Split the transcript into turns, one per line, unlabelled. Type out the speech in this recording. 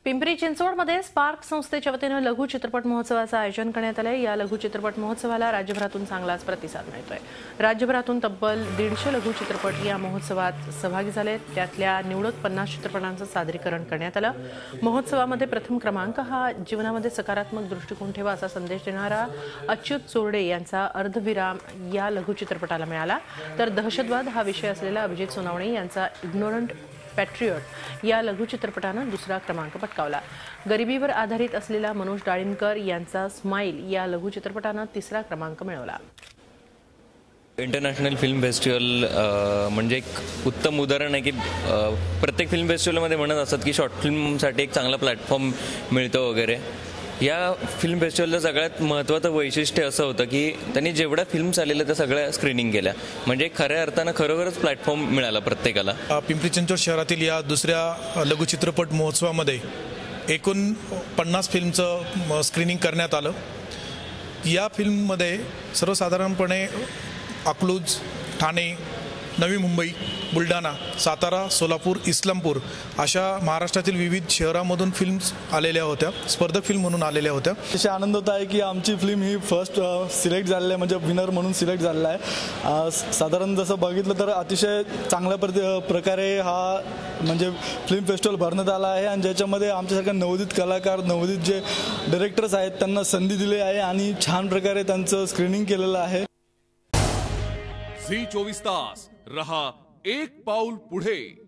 पिंपरी चिंचवडमध्ये स्पार्क संस्थेच्या वतीने लघु चित्रपट महोत्सवाचं आयोजन करण्यात आले। या लघु चित्रपट महोत्सवाला राज्यभरातून चांगलाच प्रतिसाद मिळतोय। राज्यभरातून तब्बल 150 लघु चित्रपट या महोत्सवात सहभागी झाले। त्यातल्या निवडक 50 चित्रपटांचं सादरीकरण करण्यात आलं। महोत्सवामध्ये प्रथम क्रमांक हा जीवनामध्ये सकारात्मक दृष्टिकोन ठेवा असा संदेश देणारा अच्युत चोरडे यांचा अर्धविराम या लघु चित्रपटाला मिळाला। तर दहशतवाद हा विषय असलेला अभिजित सोनावणे यांचा इग्नोरंट पॅट्रियट या लघु चित्रपटानं दुसरा क्रमांक पटकावला। गरिबीवर आधारित असलेला मनोज डाळिंबकर यांचा स्माइल या लघु चित्रपटानं तिसरा क्रमांक मिळवला।
इंटरनॅशनल फिल्म फेस्टिवल म्हणजे एक उत्तम उदाहरण आहे की प्रत्येक फिल्म फेस्टिवलमध्ये म्हणत असतात की शॉर्ट फिल्मसाठी एक चांगला प्लॅटफॉर्म मिळतो वगैरे। या फिल्म फेस्टिवलचं सगळ्यात महत्त्वाचं वैशिष्ट्य असं होतं की त्यांनी जेवढ्या फिल्म्स आलेल्या त्या सगळ्या स्क्रीनिंग केल्या, म्हणजे खऱ्या अर्थानं खरोखरच प्लॅटफॉर्म मिळाला प्रत्येकाला।
पिंपरी चिंचवड शहरातील या दुसऱ्या लघु चित्रपट महोत्सवामध्ये एकूण 50 फिल्मचं स्क्रीनिंग करण्यात आलं। या फिल्ममध्ये सर्वसाधारणपणे अकलूज, ठाणे, नवी मुंबई, बुलढाणा, सातारा, सोलापूर, इस्लामपूर अशा महाराष्ट्रातील विविध शहरांमधून फिल्म्स आलेल्या होत्या, स्पर्धक फिल्म म्हणून आलेल्या होत्या।
अतिशय आनंद होत आहे की आमची फिल्म ही फर्स्ट सिलेक्ट झालेली आहे, म्हणजे विनर म्हणून सिलेक्ट झालेला आहे। साधारण जसं बघितलं तर अतिशय चांगल्या प्रकारे हा म्हणजे फिल्म फेस्टिवल भरण्यात आला आहे आणि ज्याच्यामध्ये आमच्यासारख्या नवोदित कलाकार, नवोदित जे डायरेक्टर्स आहेत त्यांना संधी दिली आहे आणि छान प्रकारे त्यांचं स्क्रीनिंग केलेलं आहे।
झी 24 तास रहा एक पाऊल पुढे।